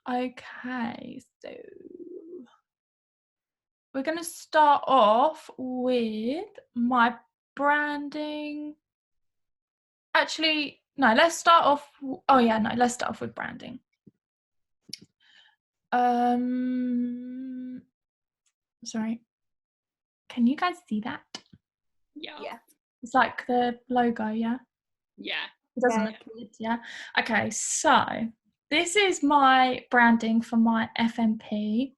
Okay, so we're going to start off with my branding. Actually, no, let's start off. Oh, yeah, no, let's start off with branding. Sorry. Can you guys see that? Yeah. It's like the logo, yeah? Yeah. It doesn't look good, yeah? Okay, so this is my branding for my FMP.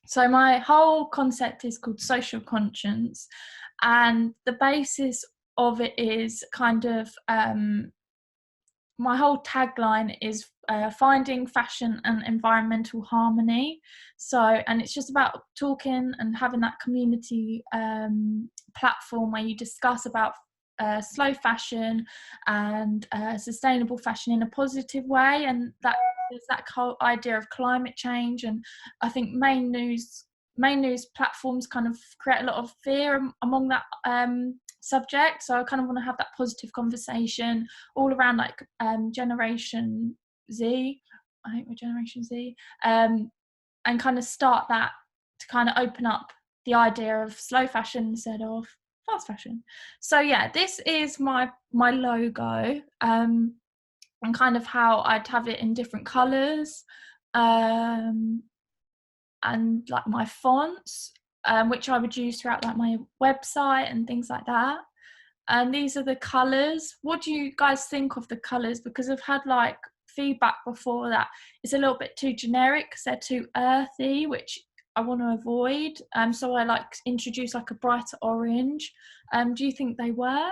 So my whole concept is called social conscience, and the basis of it is kind of my whole tagline is finding fashion and environmental harmony. So, and it's just about talking and having that community platform where you discuss about slow fashion and sustainable fashion in a positive way, and that there's that whole idea of climate change. And I think main news platforms kind of create a lot of fear among that subject, so I kind of want to have that positive conversation all around like Generation Z. I think we're Generation Z, and kind of start that to kind of open up the idea of slow fashion instead of fast fashion. So yeah, this is my logo, and kind of how I'd have it in different colours, and like my fonts, which I would use throughout like my website and things like that. And these are the colours. What do you guys think of the colours? Because I've had like feedback before that it's a little bit too generic because they're too earthy, which I want to avoid. So I like introduce like a brighter orange. Do you think they work?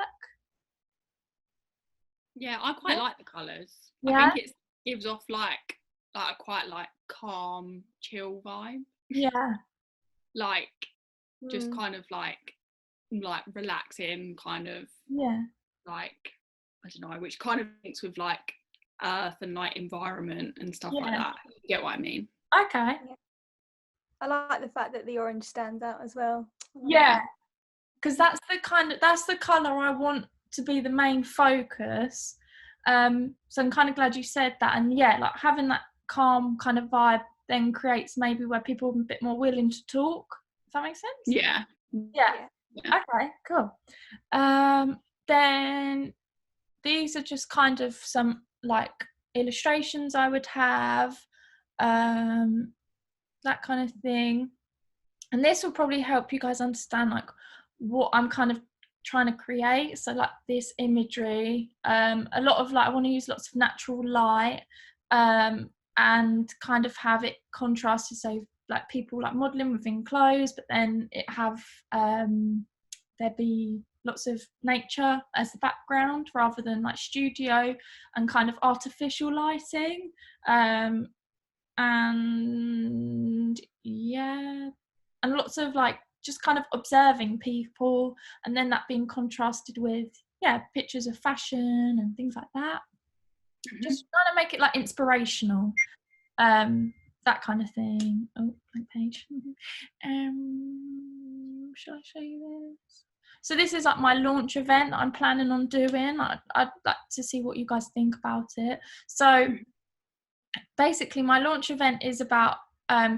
Yeah, I quite like the colours. I Yeah, think it gives off like a quite like calm, chill vibe. yeah, Like just kind of like relaxing, kind of yeah. like I don't know, which kind of links with like earth and like environment and stuff like Yeah. that. You get what I mean? Okay. Yeah. I like the fact that the orange stands out as well. Yeah, because that's the color I want to be the main focus. So I'm kind of glad you said that. And yeah, like having that calm kind of vibe then creates maybe where people are a bit more willing to talk. Does that make sense? Yeah. Yeah. Yeah. Okay, cool. Then these are just kind of some like illustrations I would have, that kind of thing. And this will probably help you guys understand like what I'm kind of trying to create. So like this imagery, a lot of like I want to use lots of natural light, and kind of have it contrasted, so like people like modeling within clothes, but then it have there be lots of nature as the background rather than like studio and kind of artificial lighting. And yeah, and lots of like just kind of observing people, and then that being contrasted with pictures of fashion and things like that. Just trying to make it like inspirational, that kind of thing. Oh, blank page. Shall I show you this? So this is like my launch event that I'm planning on doing. I'd like to see what you guys think about it. So basically my launch event is about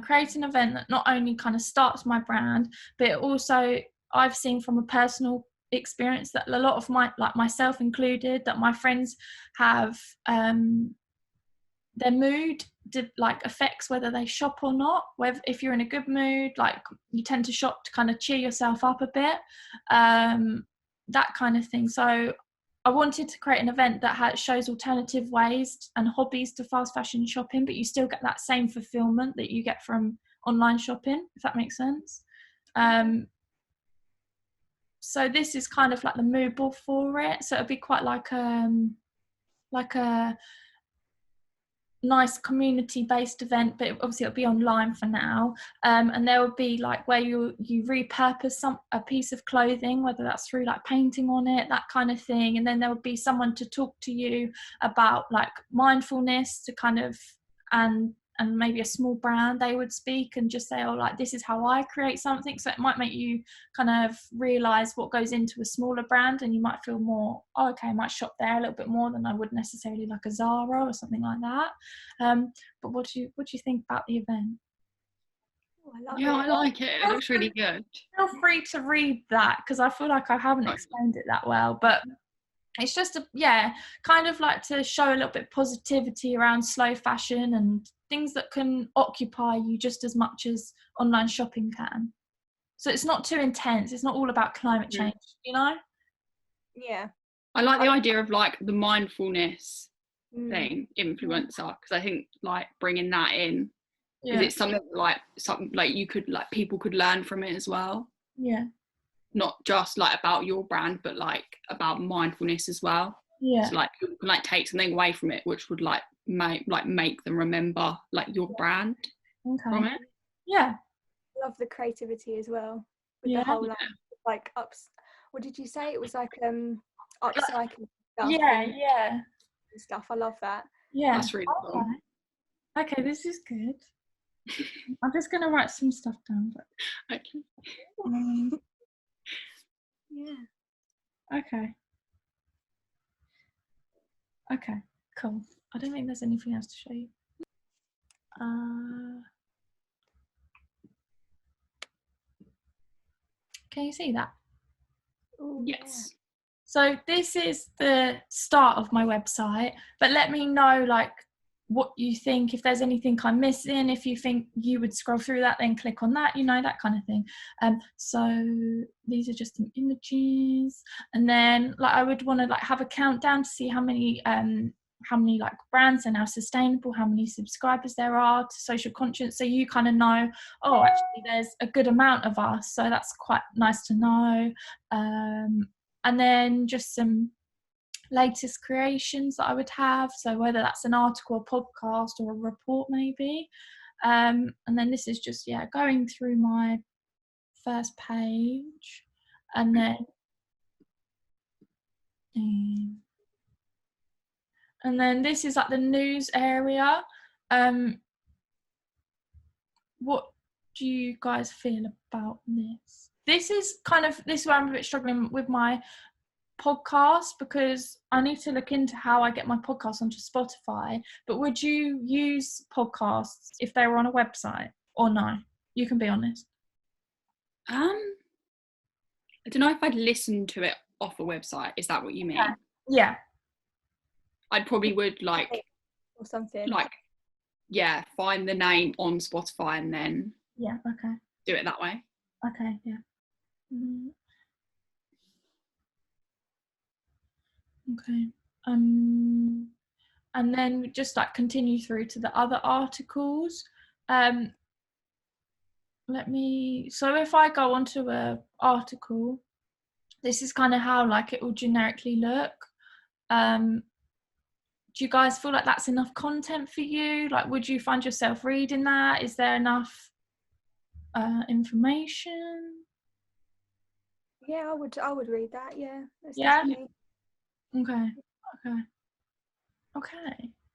creating an event that not only kind of starts my brand, but it also, I've seen from a personal experience that a lot of my, like myself included, that my friends have their mood like affects whether they shop or not. Whether if you're in a good mood, like you tend to shop to kind of cheer yourself up a bit, that kind of thing. So I wanted to create an event that shows alternative ways and hobbies to fast fashion shopping, but you still get that same fulfillment that you get from online shopping, if that makes sense. So this is kind of like the mood board for it. So it'll be quite like a nice community-based event, but obviously it'll be online for now. And there will be like where you repurpose a piece of clothing, whether that's through like painting on it, that kind of thing. And then there will be someone to talk to you about like mindfulness to kind of, and and maybe a small brand, they would speak and just say, oh, like, this is how I create something. So it might make you kind of realize what goes into a smaller brand, and you might feel more, oh, okay, I might shop there a little bit more than I would necessarily like a Zara or something like that. But what do you think about the event? Yeah, I like it. It looks really good. Feel free to read that, because I feel like I haven't explained it that well, but it's just kind of like to show a little bit of positivity around slow fashion and things that can occupy you just as much as online shopping can. So it's not too intense. It's not all about climate change, you know? Yeah. I like the idea of like the mindfulness thing, influencer, because I think like bringing that in, because it's something like you could, like, people could learn from it as well. Yeah. Not just like about your brand, but like about mindfulness as well. Yeah. So like you can like take something away from it, which would like make them remember like your brand from it. Yeah. I love the creativity as well. With the whole like ups. What did you say? It was like upcycling stuff. Yeah. Stuff. I love that. Yeah. That's really cool. Okay, this is good. I'm just gonna write some stuff down. But, okay. Yeah. Okay, cool. I don't think there's anything else to show you. Can you see that? Ooh, yes. Yeah. So this is the start of my website, but let me know like what you think, if there's anything I'm missing, if you think you would scroll through that, then click on that, you know, that kind of thing. So these are just some images, and then like I would want to like have a countdown to see how many like brands are now sustainable, how many subscribers there are to Social Conscience, so you kind of know, oh, actually there's a good amount of us, so that's quite nice to know. And then just some latest creations that I would have, so whether that's an article, a podcast, or a report maybe. And then this is just going through my first page, and then this is like the news area. What do you guys feel about this? This is where I'm a bit struggling with my podcast, because I need to look into how I get my podcast onto Spotify. But would you use podcasts if they were on a website, or no? You can be honest. I don't know if I'd listen to it off a website. Is that what you mean? Yeah. I probably would like or something. Like, yeah, find the name on Spotify and then do it that way. Okay, yeah. Okay. And then just like continue through to the other articles. So if I go onto a article, this is kind of how like it will generically look. Do you guys feel like that's enough content for you? Like, would you find yourself reading that? Is there enough information? Yeah, I would read that. Yeah. Yeah. Okay.